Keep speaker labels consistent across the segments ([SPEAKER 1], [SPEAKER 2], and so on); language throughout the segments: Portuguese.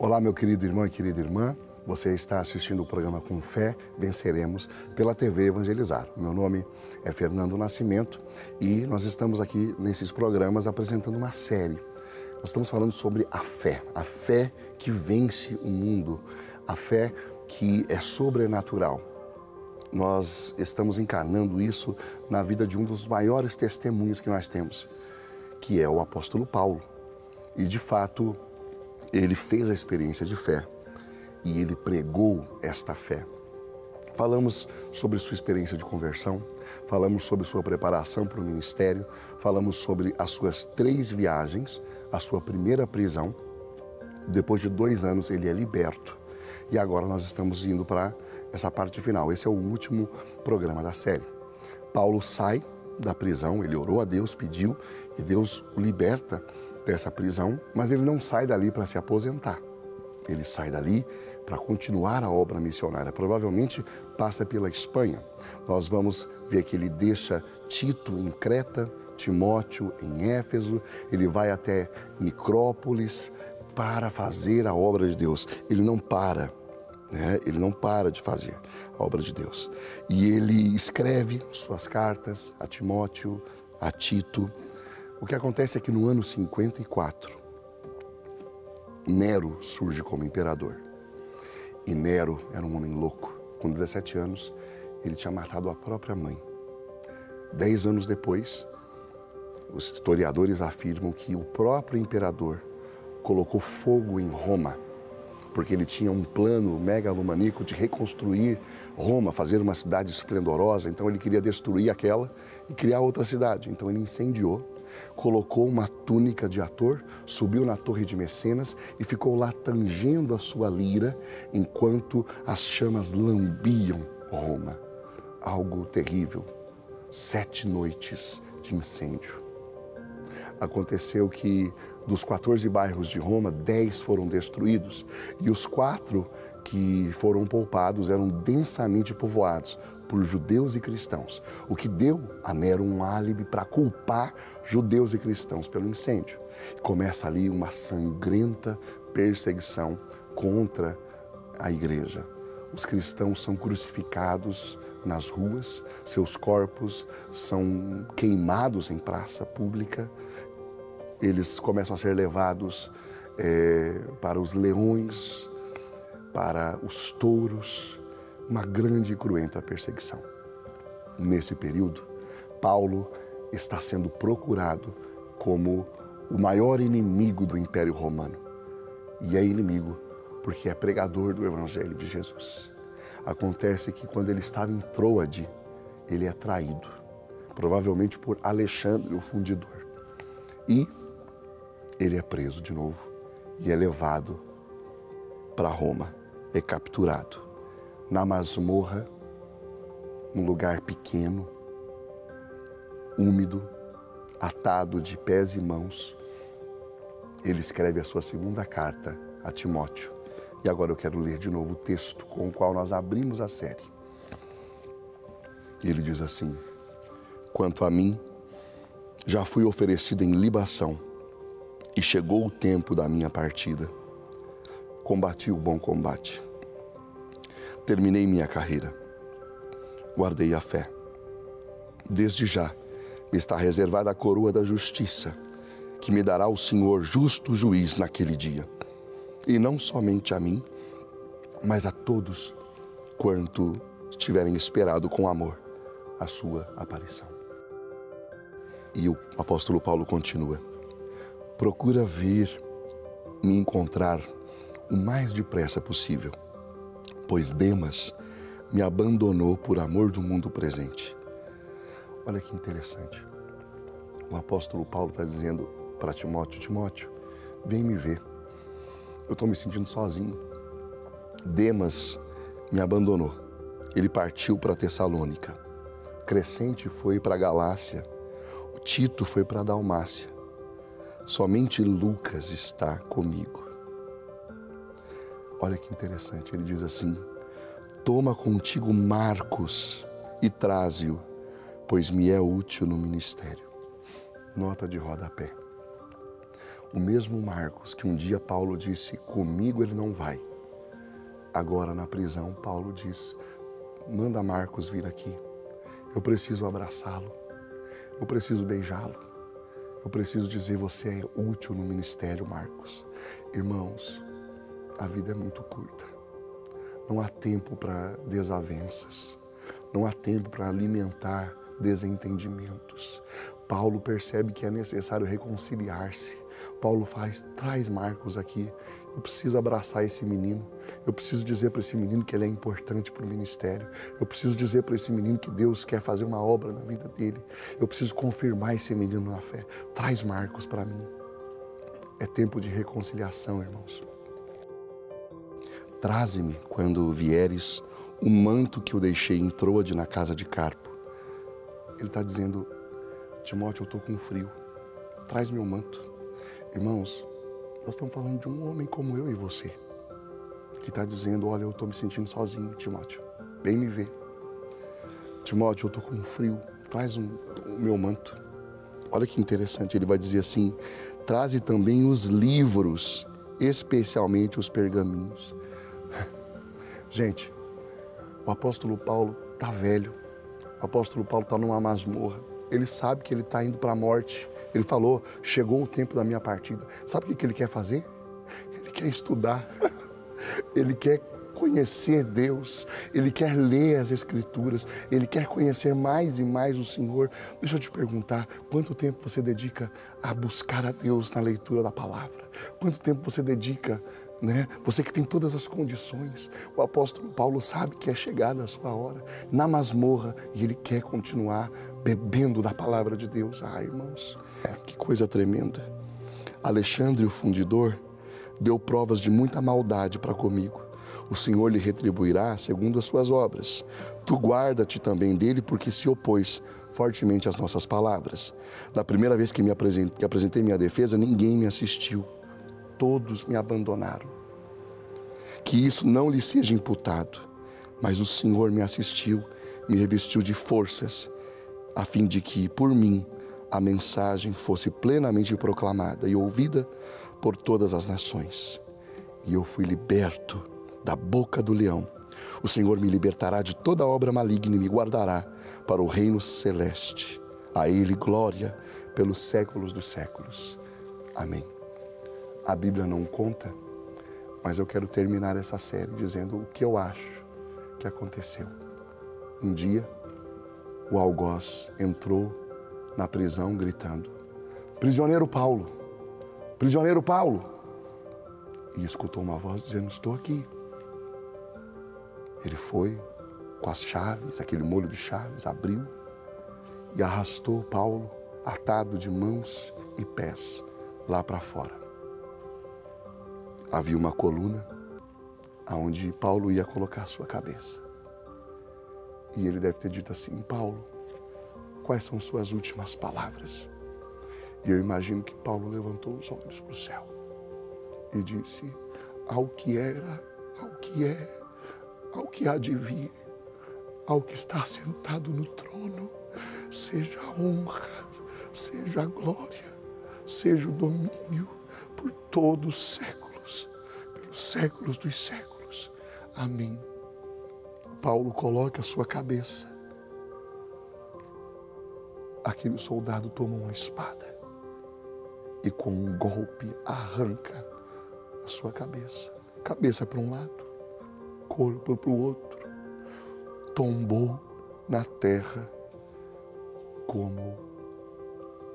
[SPEAKER 1] Olá, meu querido irmão e querida irmã. Você está assistindo o programa Com Fé, Venceremos, pela TV Evangelizar. Meu nome é Fernando Nascimento e nós estamos aqui nesses programas apresentando uma série. Nós estamos falando sobre a fé que vence o mundo, a fé que é sobrenatural. Nós estamos encarnando isso na vida de um dos maiores testemunhos que nós temos, que é o apóstolo Paulo. E, de fato, ele fez a experiência de fé e ele pregou esta fé. Falamos sobre sua experiência de conversão, falamos sobre sua preparação para o ministério, falamos sobre as suas 3 viagens, a sua primeira prisão. Depois de 2 anos ele é liberto e agora nós estamos indo para essa parte final. Esse é o último programa da série. Paulo sai da prisão, ele orou a Deus, pediu e Deus o liberta dessa prisão, mas ele não sai dali para se aposentar. Ele sai dali para continuar a obra missionária. Provavelmente passa pela Espanha. Nós vamos ver que ele deixa Tito em Creta, Timóteo em Éfeso, ele vai até Nicópolis para fazer a obra de Deus. Ele não para, né? Ele não para de fazer a obra de Deus. E ele escreve suas cartas a Timóteo, a Tito. O que acontece é que no ano 54, Nero surge como imperador. E Nero era um homem louco. Com 17 anos, ele tinha matado a própria mãe. 10 anos depois, os historiadores afirmam que o próprio imperador colocou fogo em Roma, porque ele tinha um plano megalomaníaco de reconstruir Roma, fazer uma cidade esplendorosa. Então ele queria destruir aquela e criar outra cidade. Então ele incendiou, colocou uma túnica de ator, subiu na Torre de Mecenas e ficou lá tangendo a sua lira enquanto as chamas lambiam Roma. Algo terrível. 7 noites de incêndio. Aconteceu que dos 14 bairros de Roma, 10 foram destruídos e os 4 que foram poupados eram densamente povoados por judeus e cristãos, o que deu a Nero um álibi para culpar judeus e cristãos pelo incêndio. Começa ali uma sangrenta perseguição contra a igreja. Os cristãos são crucificados nas ruas, seus corpos são queimados em praça pública, eles começam a ser levados para os leões, para os touros, uma grande e cruenta perseguição. Nesse período, Paulo está sendo procurado como o maior inimigo do Império Romano. E é inimigo porque é pregador do Evangelho de Jesus. Acontece que quando ele estava em Troade, ele é traído, provavelmente por Alexandre, o fundidor. E ele é preso de novo e é levado para Roma, é capturado. Na masmorra, um lugar pequeno, úmido, atado de pés e mãos, ele escreve a sua 2ª carta a Timóteo. E agora eu quero ler de novo o texto com o qual nós abrimos a série. Ele diz assim: quanto a mim, já fui oferecido em libação e chegou o tempo da minha partida. Combati o bom combate. Terminei minha carreira. Guardei a fé. Desde já me está reservada a coroa da justiça, que me dará o Senhor justo juiz naquele dia. E não somente a mim, mas a todos quanto tiverem esperado com amor a sua aparição. E o apóstolo Paulo continua: procura vir me encontrar o mais depressa possível, pois Demas me abandonou por amor do mundo presente. Olha que interessante. O apóstolo Paulo está dizendo para Timóteo: Timóteo, vem me ver. Eu estou me sentindo sozinho. Demas me abandonou. Ele partiu para Tessalônica. Crescente foi para Galácia. O Tito foi para Dalmácia. Somente Lucas está comigo. Olha que interessante. Ele diz assim: toma contigo Marcos e traze-o, pois me é útil no ministério. Nota de rodapé. O mesmo Marcos que um dia Paulo disse, comigo ele não vai. Agora na prisão, Paulo diz, manda Marcos vir aqui. Eu preciso abraçá-lo. Eu preciso beijá-lo. Eu preciso dizer, você é útil no ministério, Marcos. Irmãos, a vida é muito curta. Não há tempo para desavenças. Não há tempo para alimentar desentendimentos. Paulo percebe que é necessário reconciliar-se. Paulo traz Marcos aqui. Eu preciso abraçar esse menino. Eu preciso dizer para esse menino que ele é importante para o ministério. Eu preciso dizer para esse menino que Deus quer fazer uma obra na vida dele. Eu preciso confirmar esse menino na fé. Traz Marcos para mim. É tempo de reconciliação, irmãos. Traze-me, quando vieres, o manto que eu deixei em Troade na casa de Carpo. Ele está dizendo, Timóteo, eu estou com frio. Traz meu manto. Irmãos, nós estamos falando de um homem como eu e você, que está dizendo, olha, eu estou me sentindo sozinho, Timóteo. Vem me ver. Timóteo, eu estou com frio. Traz o meu manto. Olha que interessante, ele vai dizer assim, traze também os livros, especialmente os pergaminhos. Gente, o apóstolo Paulo está velho. O apóstolo Paulo está numa masmorra. Ele sabe que ele está indo para a morte. Ele falou, chegou o tempo da minha partida. Sabe o que ele quer fazer? Ele quer estudar. Ele quer conhecer Deus. Ele quer ler as Escrituras. Ele quer conhecer mais e mais o Senhor. Deixa eu te perguntar, quanto tempo você dedica a buscar a Deus na leitura da palavra? Quanto tempo você dedica, né? Você que tem todas as condições. O apóstolo Paulo sabe que é chegada a sua hora, na masmorra, e ele quer continuar bebendo da palavra de Deus. Ai, irmãos, que coisa tremenda. Alexandre, o fundidor, deu provas de muita maldade para comigo. O Senhor lhe retribuirá segundo as suas obras. Tu guarda-te também dele, porque se opôs fortemente às nossas palavras. Da primeira vez que apresentei minha defesa, ninguém me assistiu. Todos me abandonaram. Que isso não lhe seja imputado, mas o Senhor me assistiu, me revestiu de forças, a fim de que, por mim, a mensagem fosse plenamente proclamada e ouvida por todas as nações. E eu fui liberto da boca do leão. O Senhor me libertará de toda obra maligna e me guardará para o reino celeste. A Ele glória pelos séculos dos séculos. Amém. A Bíblia não conta, mas eu quero terminar essa série dizendo o que eu acho que aconteceu. Um dia, o algoz entrou na prisão gritando, prisioneiro Paulo, prisioneiro Paulo. E escutou uma voz dizendo, estou aqui. Ele foi com as chaves, aquele molho de chaves, abriu e arrastou Paulo, atado de mãos e pés, lá para fora. Havia uma coluna onde Paulo ia colocar sua cabeça. E ele deve ter dito assim, Paulo, quais são suas últimas palavras? E eu imagino que Paulo levantou os olhos para o céu e disse, ao que era, ao que é, ao que há de vir, ao que está sentado no trono, seja a honra, seja a glória, seja o domínio por todos os séculos, pelos séculos dos séculos. Amém. Paulo coloca a sua cabeça. Aquele soldado toma uma espada e com um golpe arranca a sua cabeça. Cabeça para um lado, corpo para o outro. Tombou na terra como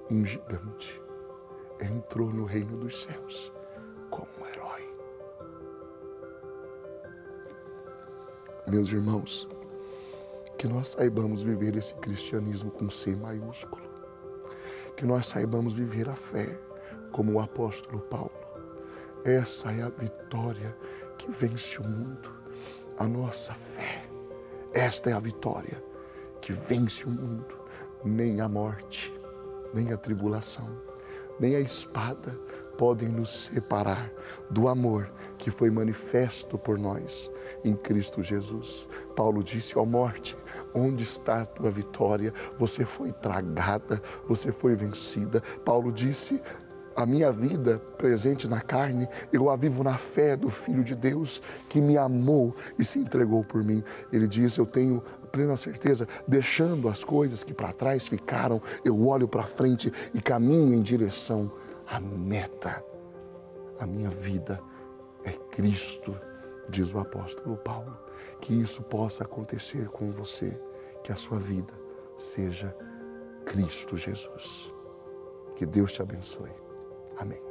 [SPEAKER 1] um gigante. Entrou no reino dos céus como um herói. Meus irmãos, que nós saibamos viver esse cristianismo com C maiúsculo. Que nós saibamos viver a fé como o apóstolo Paulo. Essa é a vitória que vence o mundo. A nossa fé. Esta é a vitória que vence o mundo. Nem a morte, nem a tribulação, nem a espada podem nos separar do amor que foi manifesto por nós em Cristo Jesus. Paulo disse, ó morte, onde está a tua vitória? Você foi tragada, você foi vencida. Paulo disse, A minha vida presente na carne, eu a vivo na fé do Filho de Deus que me amou e se entregou por mim. Ele diz, eu tenho plena certeza, deixando as coisas que para trás ficaram, eu olho para frente e caminho em direção à meta. A minha vida é Cristo, diz o apóstolo Paulo. Que isso possa acontecer com você, que a sua vida seja Cristo Jesus. Que Deus te abençoe. Amém.